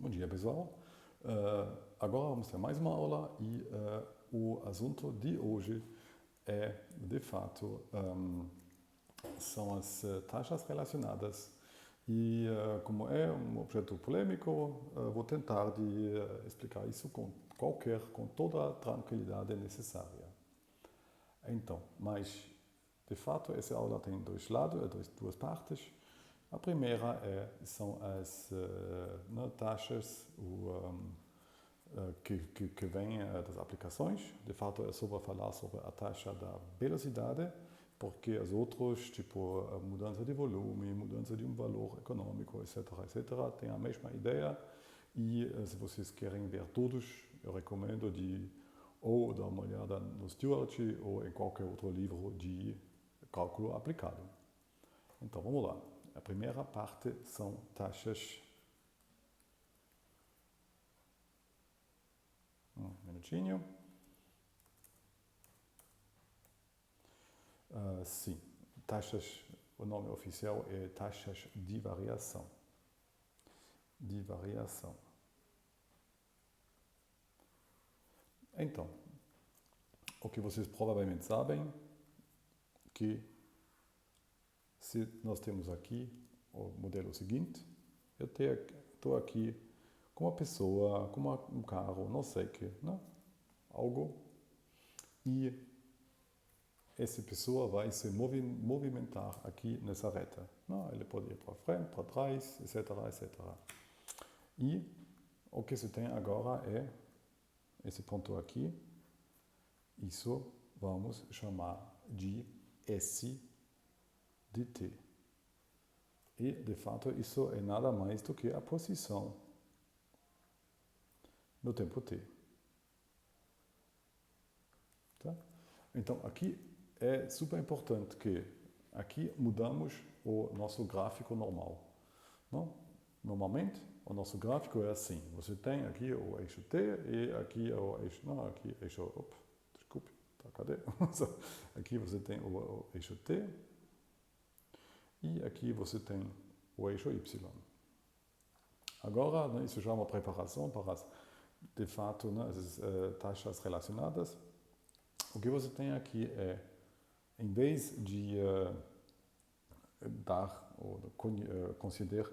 Bom dia, pessoal. Agora vamos ter mais uma aula e o assunto de hoje é, de fato, são as taxas relacionadas. E como é um objeto polêmico, vou tentar de explicar isso com toda a tranquilidade necessária. Então, mas de fato essa aula tem dois lados, duas partes. A primeira são as taxas que vêm das aplicações. De fato, é sobre falar sobre a taxa da velocidade, porque as outras, tipo a mudança de volume, mudança de um valor econômico, etc., têm a mesma ideia. E se vocês querem ver todos, eu recomendo de ou dar uma olhada no Stewart ou em qualquer outro livro de cálculo aplicado. Então, vamos lá. A primeira parte são taxas. Um minutinho. Sim, taxas, o nome oficial é taxas de variação. De variação. Então, o que vocês provavelmente sabem, que se nós temos aqui o modelo seguinte, eu estou aqui com uma pessoa, com um carro, não sei o que, né? Algo, e essa pessoa vai se movimentar aqui nessa reta. Não, ele pode ir para frente, para trás, etc., etc. E o que se tem agora é esse ponto aqui. Isso vamos chamar de S de t. E, de fato, isso é nada mais do que a posição no tempo t. Tá? Então, aqui é super importante que aqui mudamos o nosso gráfico normal. Não? Normalmente, o nosso gráfico é assim. Você tem aqui o eixo t e aqui o eixo... Não, aqui eixo... desculpe, tá, cadê? Aqui você tem o eixo t e aqui você tem o eixo y. Agora, né, isso já é uma preparação para, de fato, né, as taxas relacionadas. O que você tem aqui é, em vez de dar ou considerar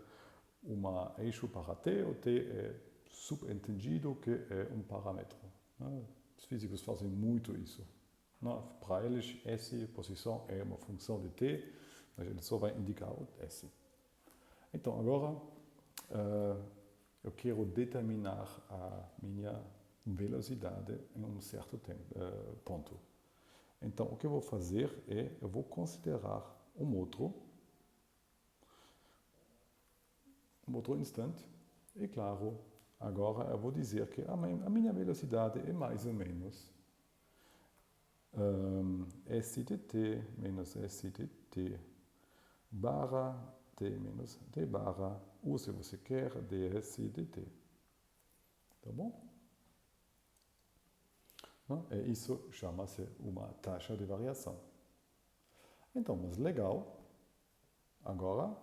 uma eixo para t, o t é subentendido que é um parâmetro. Né? Os físicos fazem muito isso. Né? Para eles, essa posição é uma função de t, mas ele só vai indicar o s. Então, agora, eu quero determinar a minha velocidade em um certo ponto. Então, o que eu vou fazer é, eu vou considerar um outro instante, e claro, agora eu vou dizer que a minha velocidade é mais ou menos S de t menos S de t barra t menos t barra, ou se você quer, ds de t. Tá bom? E isso chama-se uma taxa de variação. Então, mas legal, agora,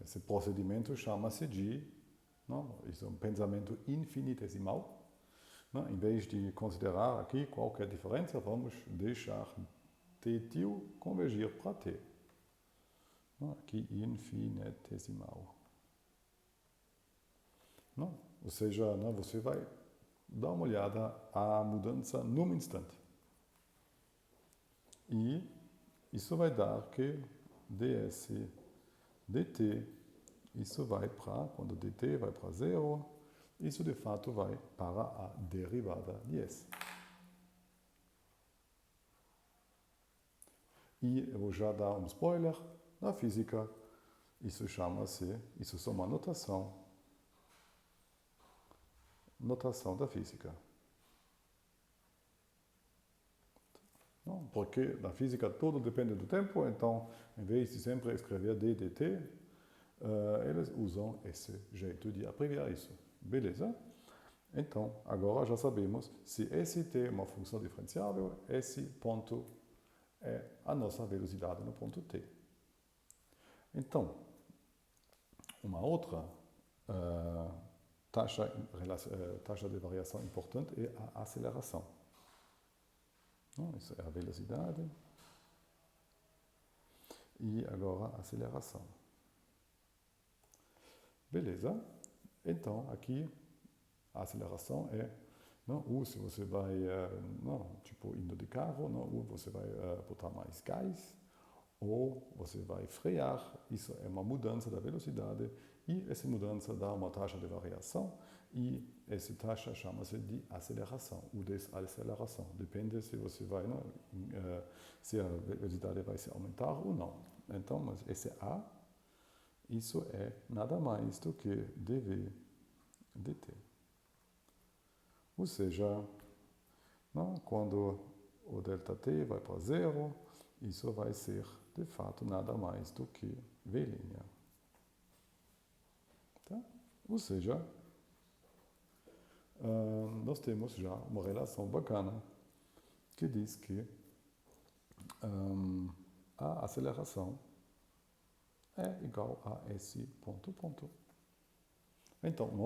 esse procedimento chama-se de, isso é um pensamento infinitesimal. Em vez de considerar aqui qualquer diferença, vamos deixar t til convergir para t. Aqui infinitesimal. Ou seja, você vai dar uma olhada à mudança num instante. E isso vai dar que ds dt, isso vai para, quando dt vai para zero, isso de fato vai para a derivada de s. E eu vou já dar um spoiler, na física, isso chama-se, isso é uma notação da física. Não, porque na física tudo depende do tempo, então, em vez de sempre escrever d dt, eles usam esse jeito de abreviar isso. Beleza? Então, agora já sabemos se st é uma função diferenciável, esse ponto é a nossa velocidade no ponto t. Então, Uma outra taxa de variação importante é a aceleração. Isso é a velocidade e agora a aceleração. Beleza? Então, aqui a aceleração é se você vai indo de carro, você vai botar mais gás, ou você vai frear. Isso é uma mudança da velocidade e essa mudança dá uma taxa de variação e essa taxa chama-se de aceleração ou desaceleração. Depende se você vai, se a velocidade vai se aumentar ou não. Então, mas esse A, isso é nada mais do que dv dt. Ou seja, quando o ΔT vai para zero, isso vai ser, de fato, nada mais do que V'. Tá? Ou seja, nós temos já uma relação bacana que diz que a aceleração é igual a esse ponto. Então, uma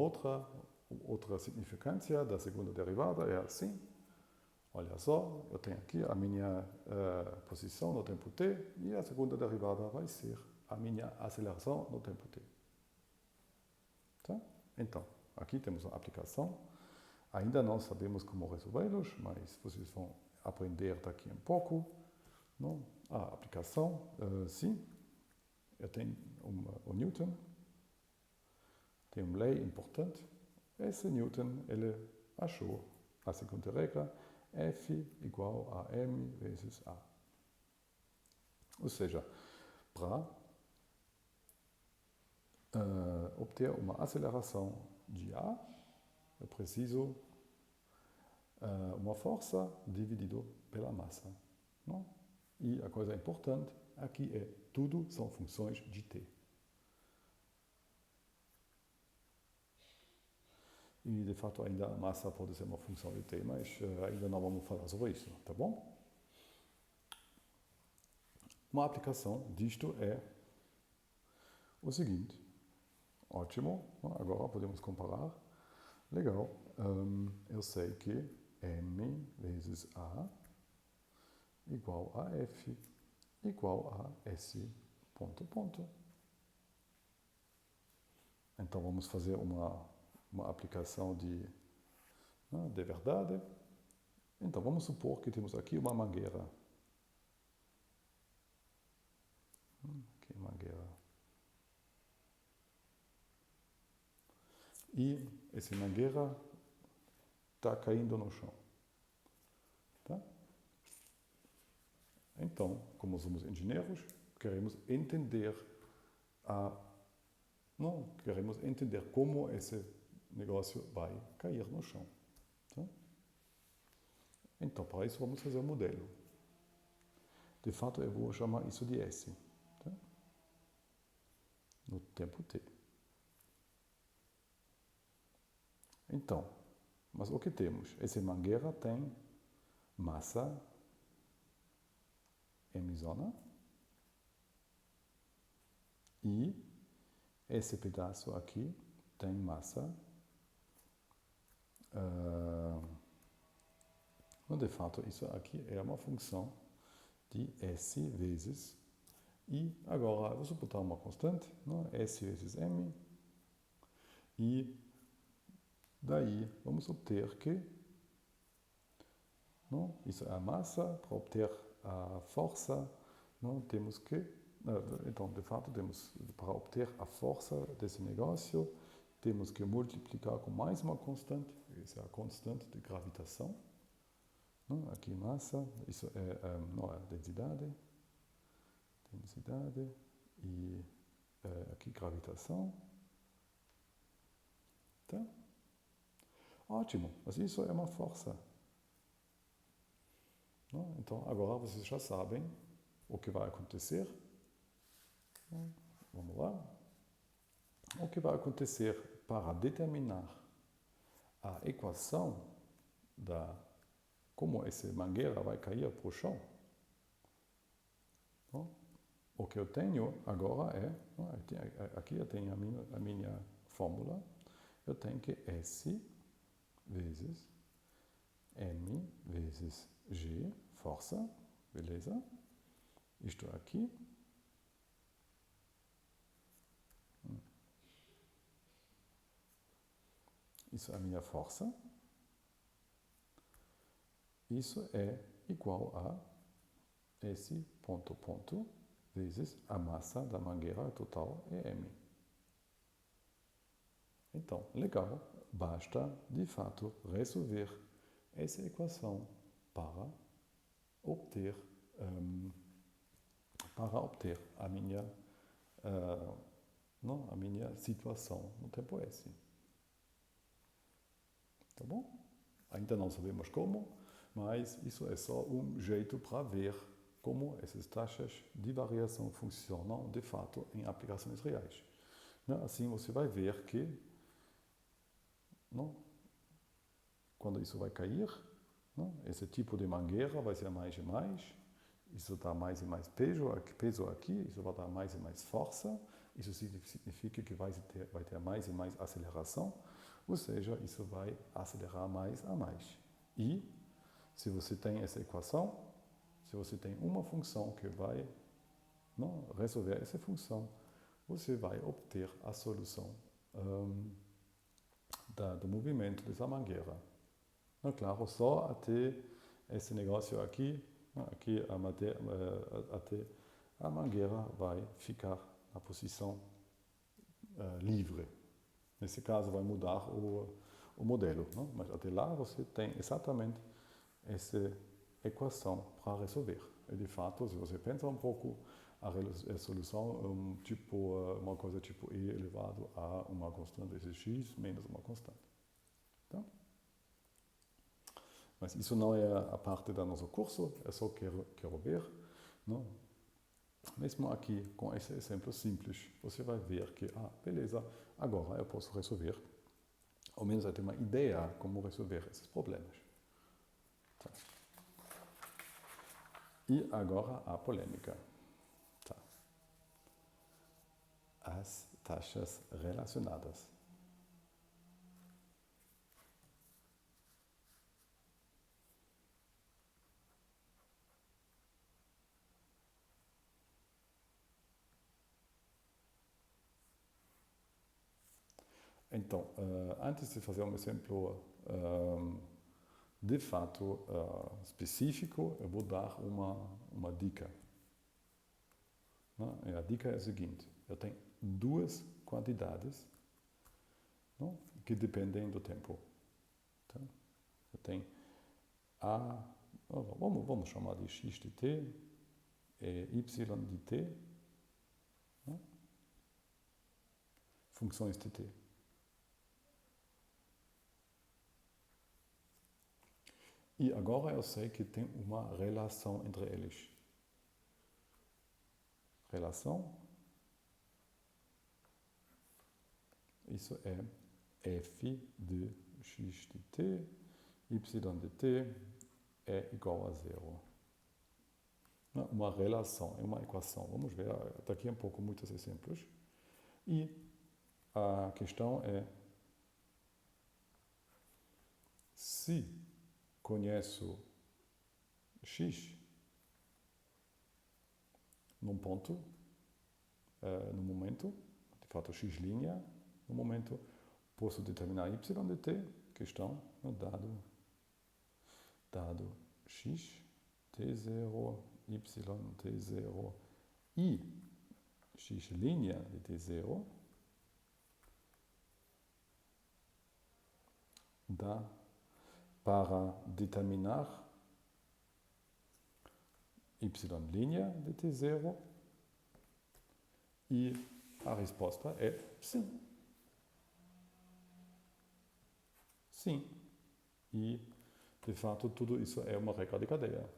outra significância da segunda derivada é assim. Olha só, eu tenho aqui a minha posição no tempo t e a segunda derivada vai ser a minha aceleração no tempo t. Tá? Então, aqui temos uma aplicação. Ainda não sabemos como resolvê-los, mas vocês vão aprender daqui um pouco. Não? A aplicação, sim, eu tenho o Newton, tem uma lei importante. Esse Newton, ele achou a segunda regra, F igual a m vezes A. Ou seja, para obter uma aceleração de A, eu preciso uma força dividido pela massa. Não? E a coisa importante aqui é tudo são funções de t. E, de fato, ainda a massa pode ser uma função de t, mas ainda não vamos falar sobre isso, tá bom? Uma aplicação disto é o seguinte. Ótimo, agora podemos comparar. Legal, eu sei que m vezes a igual a f igual a s ponto. Então vamos fazer uma aplicação de verdade. Então vamos supor que temos aqui uma mangueira. Aqui mangueira. E essa mangueira está caindo no chão. Tá? Então, como somos engenheiros, queremos entender como esse negócio vai cair no chão. Tá? Então, para isso, vamos fazer um modelo. De fato, eu vou chamar isso de S. Tá? No tempo t. Então, mas o que temos? Essa mangueira tem massa m', e esse pedaço aqui tem massa, de fato, isso aqui é uma função de S vezes, e agora eu vou botar uma constante, S vezes m, e daí vamos obter que, isso é a massa, para obter a força, temos que, então, de fato, para obter a força desse negócio, temos que multiplicar com mais uma constante, essa é a constante de gravitação. Aqui massa, isso é a densidade, e aqui gravitação. Tá? Ótimo, mas isso é uma força. Então, agora vocês já sabem o que vai acontecer. Vamos lá. O que vai acontecer para determinar a equação como essa mangueira vai cair para o chão? o que eu tenho agora é, aqui eu tenho a minha fórmula, eu tenho que S vezes M vezes G, força, beleza? Isto aqui. Isso é a minha força. Isso é igual a S ponto vezes a massa da mangueira total é M. Então, legal, basta de fato resolver essa equação para obter a minha situação no tempo S. Tá bom? Ainda não sabemos como, mas isso é só um jeito para ver como essas taxas de variação funcionam de fato em aplicações reais. Assim você vai ver que quando isso vai cair, esse tipo de mangueira vai ser mais e mais, isso dá mais e mais peso aqui, isso vai dar mais e mais força, isso significa que vai ter mais e mais aceleração, ou seja, isso vai acelerar mais a mais. E se você tem essa equação, se você tem uma função que vai resolver essa função, você vai obter a solução do movimento dessa mangueira. Claro, só até esse negócio aqui, aqui até a mangueira vai ficar na posição livre. Nesse caso vai mudar o modelo, mas até lá você tem exatamente essa equação para resolver. E de fato, se você pensa um pouco, a solução é uma coisa tipo E elevado a uma constante, esse x menos uma constante. Tá? Mas isso não é a parte do nosso curso, eu só quero ver. Não? Mesmo aqui, com esse exemplo simples, você vai ver que, beleza, agora eu posso resolver, ao menos eu tenho uma ideia como resolver esses problemas. Tá. E agora a polêmica. Tá. As taxas relacionadas. Então, antes de fazer um exemplo de fato específico, eu vou dar uma dica. E a dica é a seguinte: eu tenho duas quantidades que dependem do tempo. Tá? Eu tenho vamos chamar de x de t e y de t, funções de t. E agora eu sei que tem uma relação entre eles. Relação, isso é f de x de t, y de t é igual a zero. Uma relação, é uma equação. Vamos ver daqui a pouco muitos exemplos. E a questão é, se conheço x num ponto, no momento, de fato x', no momento posso determinar y de t, questão, dado x, t0, y, t0 e x' de t0, dá para determinar y' de t0 e a resposta é sim. Sim. E, de fato, tudo isso é uma regra de cadeia.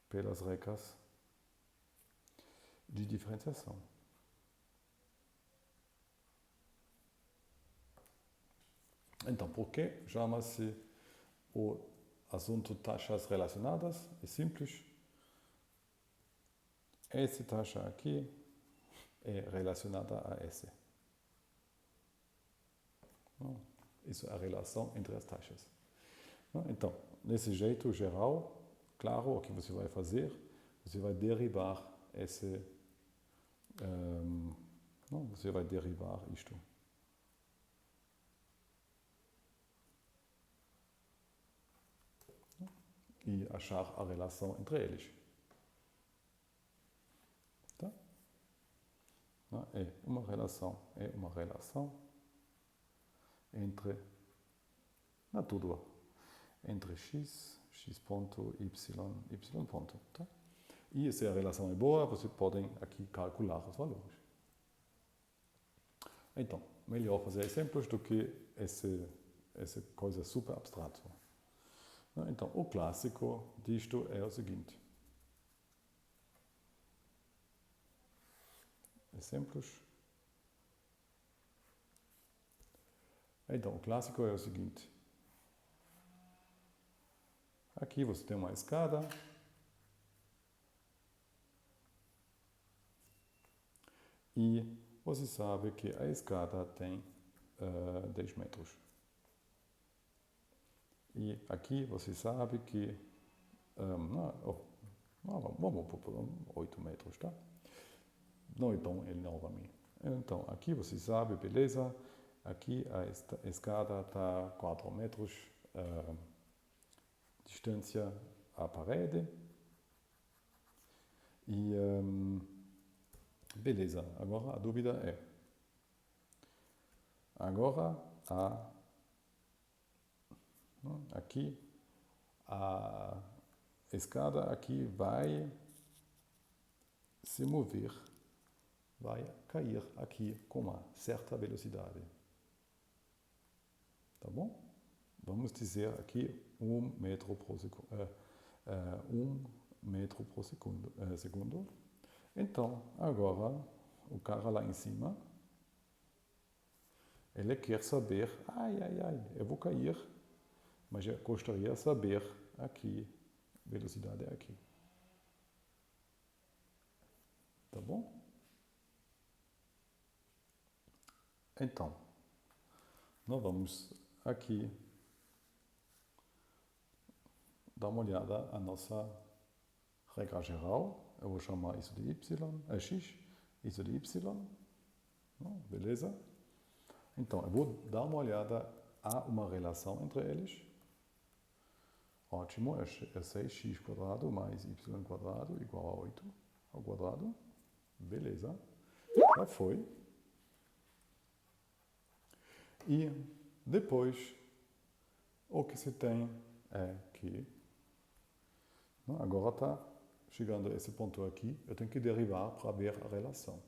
Pelas regras de diferenciação. Então, por que chama-se o assunto taxas relacionadas? É simples. essa taxa aqui é relacionada a essa. Isso é a relação entre as taxas. Então, desse jeito geral, claro, o que você vai fazer, você vai derivar esse, você vai derivar isto. E achar a relação entre eles. Tá? É uma relação entre, tudo, entre x, x ponto, y, y ponto. Tá? E se a relação é boa, vocês podem aqui calcular os valores. Então, melhor fazer exemplos do que essa coisa super abstrata. Então, o clássico disto é o seguinte. Exemplos. Então, o clássico é o seguinte. Aqui você tem uma escada. E você sabe que a escada tem 10 metros. E aqui você sabe que, vamos por 8 metros, tá? Não é tão enorme. Então, aqui você sabe, beleza, aqui a escada está 4 metros distância à parede. E, beleza, agora a dúvida é, agora aqui a escada aqui vai se mover, vai cair aqui com uma certa velocidade. Tá bom? Vamos dizer aqui 1 metro por segundo. 1 metro por segundo. Então, agora, o cara lá em cima, ele quer saber, eu vou cair, mas eu gostaria de saber aqui, velocidade aqui. Tá bom? Então, nós vamos aqui dar uma olhada à nossa regra geral. Eu vou chamar isso de y, x, isso de y. Beleza? Então, eu vou dar uma olhada a uma relação entre eles. Ótimo, é 6x² mais y² igual a 8 ao quadrado. Beleza. Já foi. E depois, o que se tem é que, agora está chegando a esse ponto aqui, eu tenho que derivar para ver a relação.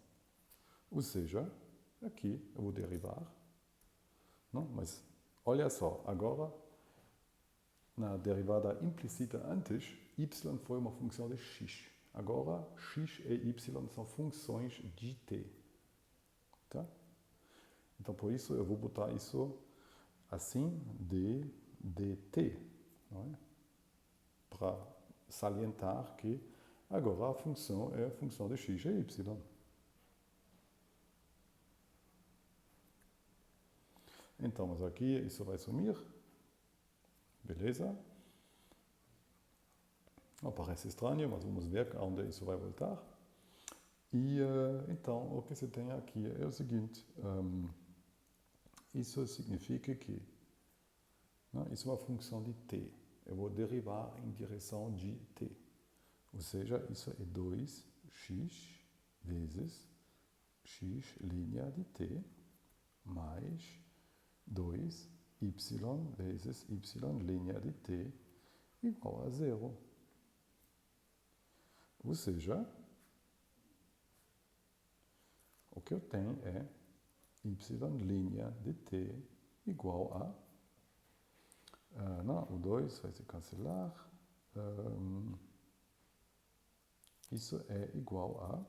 Ou seja, aqui eu vou derivar. Mas olha só, agora, na derivada implícita antes, y foi uma função de x. Agora, x e y são funções de t. Tá? Então, por isso, eu vou botar isso assim, dt. Para salientar que agora a função é a função de x e y. Então, mas aqui isso vai sumir. Beleza? Parece estranho, mas vamos ver aonde isso vai voltar. E então, o que se tem aqui é o seguinte. Isso significa que isso é uma função de t. Eu vou derivar em direção de t. Ou seja, isso é 2x vezes x linha de t mais 2y vezes y linha de t igual a 0. Ou seja, o que eu tenho é y linha de t igual a... o 2 vai se cancelar. Isso é igual a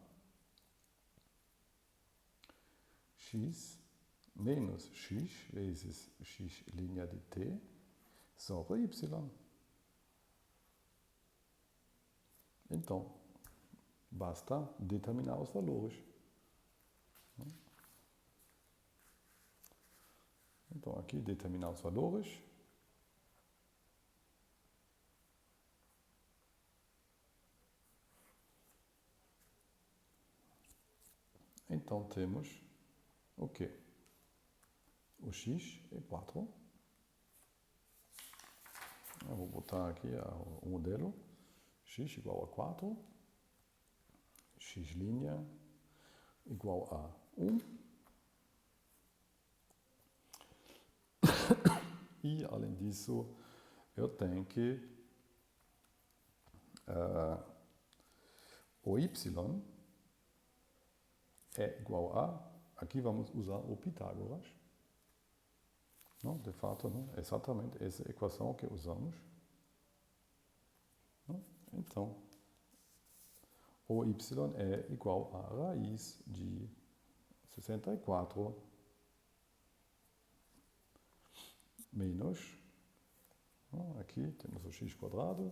x menos x vezes x linha de t sobre y. Então, Basta determinar os valores. Então, aqui, determinar os valores. Então, temos o quê? O x é 4. Eu vou botar aqui o modelo. X igual a 4. X' igual a 1. E, além disso, eu tenho que o y é igual a, aqui vamos usar o Pitágoras. Não, de fato, não, é exatamente essa equação que usamos. Não? Então, o y é igual a raiz de 64 menos, não, aqui temos o x quadrado,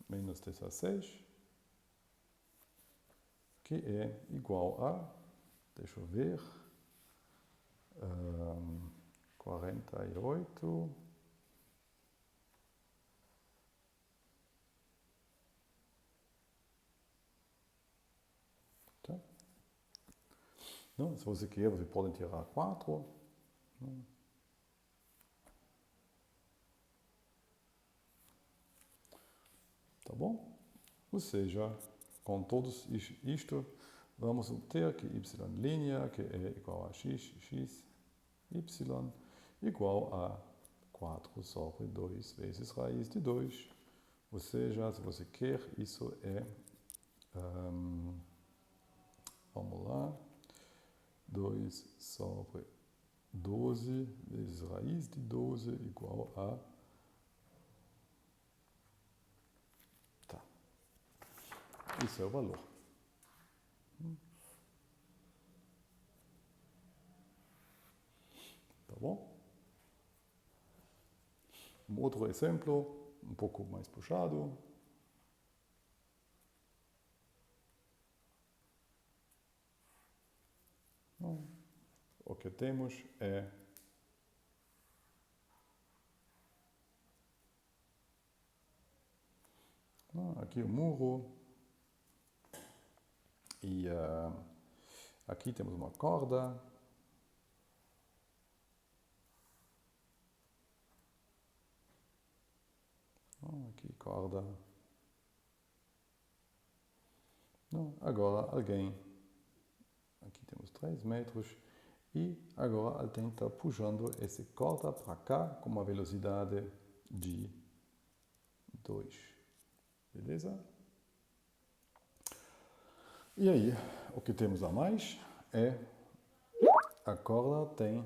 menos 16, que é igual a, deixa eu ver, 48, tá? Não, se você quer, você pode tirar 4. Não. Tá bom? Ou seja, com todos isto, vamos obter que y' que é igual a x, y, igual a 4 sobre 2 vezes raiz de 2. Ou seja, se você quer, isso é, vamos lá, 2 sobre 12 vezes raiz de 12 igual a, tá, isso é o valor. Tá bom? Um outro exemplo, um pouco mais puxado. O que temos é aqui o muro e aqui temos uma corda. Aqui corda. Agora alguém, aqui temos 3 metros, e agora alguém está puxando essa corda para cá com uma velocidade de 2. Beleza? E aí, o que temos a mais é a corda tem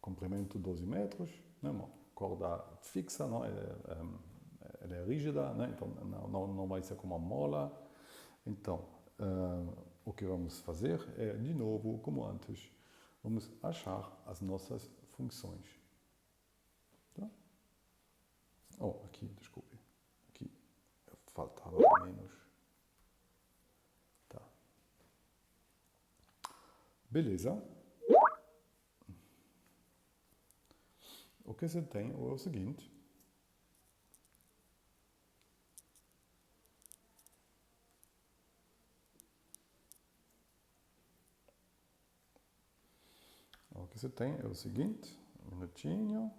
comprimento 12 metros, né? Uma corda fixa, não? Ela é rígida, né? Então não vai ser como uma mola. Então, o que vamos fazer é, de novo, como antes, vamos achar as nossas funções. Tá? Oh, aqui, desculpe. Aqui faltava menos. Tá. Beleza. O que você tem é o seguinte. O que você tem é o seguinte. Um minutinho.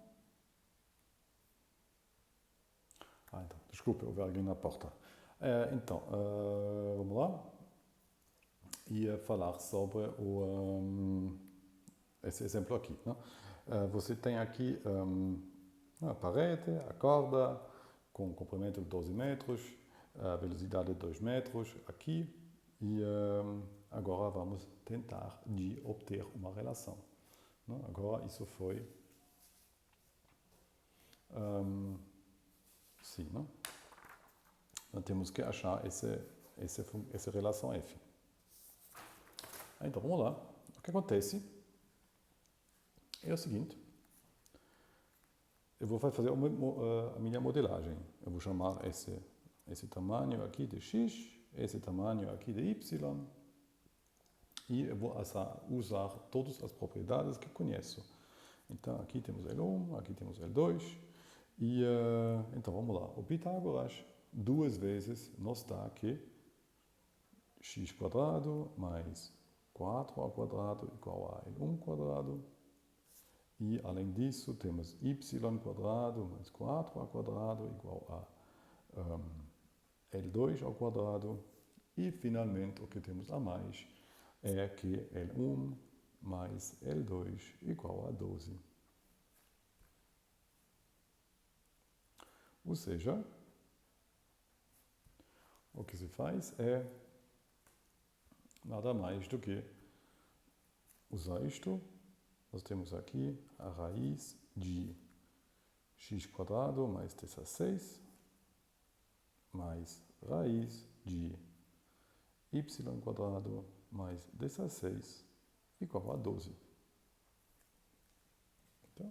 Então, desculpe, houve alguém na porta. Então, vamos lá. Ia falar sobre esse exemplo aqui. Né? Você tem aqui a parede, a corda, com comprimento de 12 metros, a velocidade de 2 metros aqui, e agora vamos tentar de obter uma relação. Né? Agora isso foi sim, né? Então temos que achar essa relação F. Então vamos lá. O que acontece é o seguinte. Eu vou fazer a minha modelagem. Eu vou chamar esse esse tamanho aqui de x, esse tamanho aqui de y, e eu vou usar todas as propriedades que conheço. Então, aqui temos L1, aqui temos L2, e então vamos lá. O Pitágoras, duas vezes, nos dá que x² mais 4a² igual a L1², e além disso temos y² mais 4a² igual a L2², e finalmente o que temos a mais é que L1 mais L2 igual a 12. Ou seja, o que se faz é nada mais do que usar isto. Nós temos aqui a raiz de x² mais 16 mais raiz de y² mais 16 igual a 12. Tá?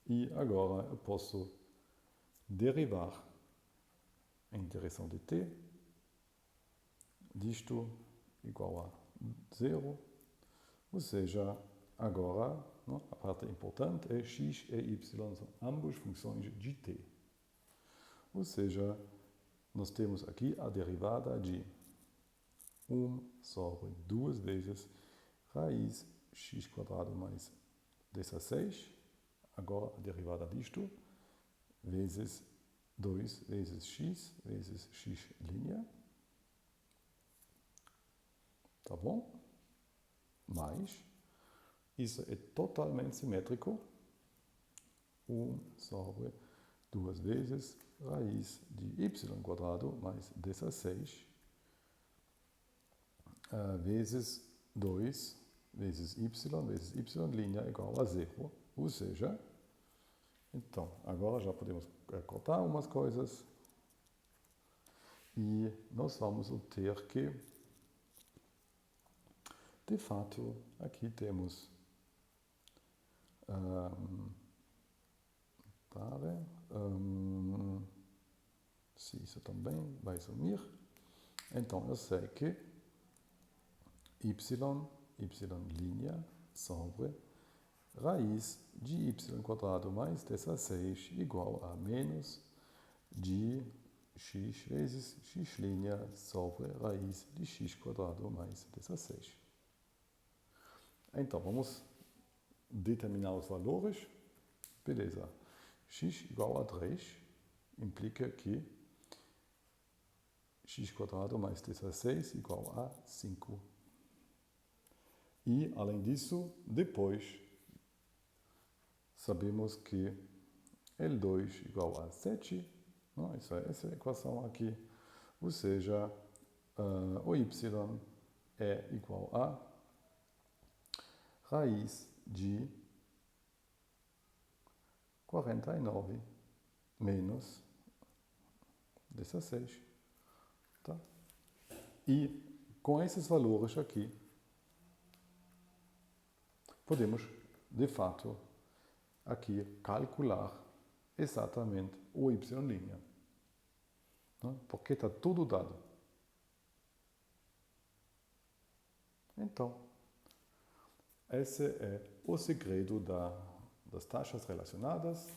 E agora eu posso derivar em direção de t disto igual a 0, ou seja, agora a parte importante é x e y são ambas funções de t. Ou seja, nós temos aqui a derivada de 1 sobre 2 vezes raiz x² mais 16, agora a derivada disto, vezes 2 vezes x linha, tá bom? Mais, isso é totalmente simétrico, 1 sobre 2 vezes raiz de y² mais 16, vezes 2 vezes y linha igual a 0, ou seja, então, agora já podemos cortar umas coisas e nós vamos ter que, de fato, aqui temos se isso também vai sumir, então eu sei que y linha sobre raiz de y² mais 16 igual a menos de x vezes x linha sobre raiz de x² mais 16. Então, vamos determinar os valores. Beleza. X igual a 3 implica que x² mais 16 igual a 5. E, além disso, depois sabemos que L2 igual a 7, não? Isso é essa equação aqui, ou seja, o y é igual a raiz de 49 menos 16. Tá? E com esses valores aqui, podemos, de fato, aqui calcular exatamente o y', né? Porque está tudo dado. Então, esse é o segredo das taxas relacionadas.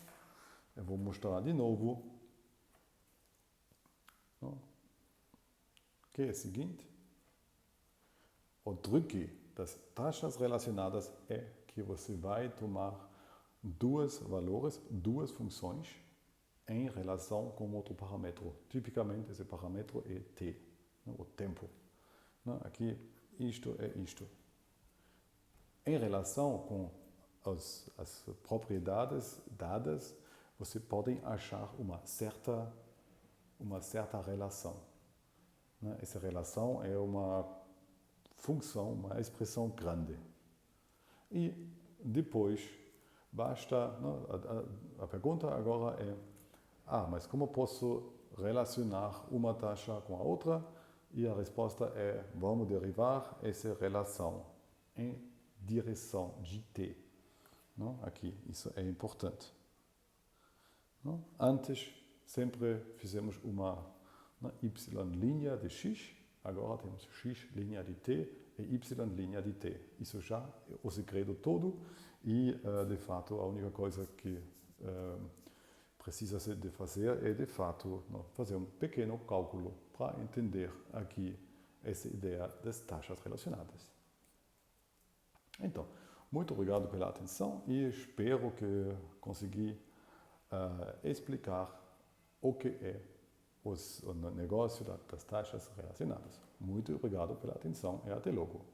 Eu vou mostrar de novo, né? Que é o seguinte: o truque das taxas relacionadas é que você vai tomar dois valores, duas funções, em relação com outro parâmetro. Tipicamente, esse parâmetro é t, né, o tempo. Aqui, isto é isto. Em relação com as propriedades dadas, você pode achar uma certa relação. Essa relação é uma função, uma expressão grande. E depois, basta, a pergunta agora é, mas como posso relacionar uma taxa com a outra? E a resposta é, vamos derivar essa relação em direção de t. Não? Aqui, isso é importante. Não? Antes, sempre fizemos uma né? Y' de x, agora temos x' de t e y' de t. Isso já é o segredo todo e, de fato, a única coisa que precisa de fazer é, de fato, fazer um pequeno cálculo para entender aqui essa ideia das taxas relacionadas. Então, muito obrigado pela atenção e espero que consegui explicar o que é o negócio das taxas relacionadas. Muito obrigado pela atenção e até logo.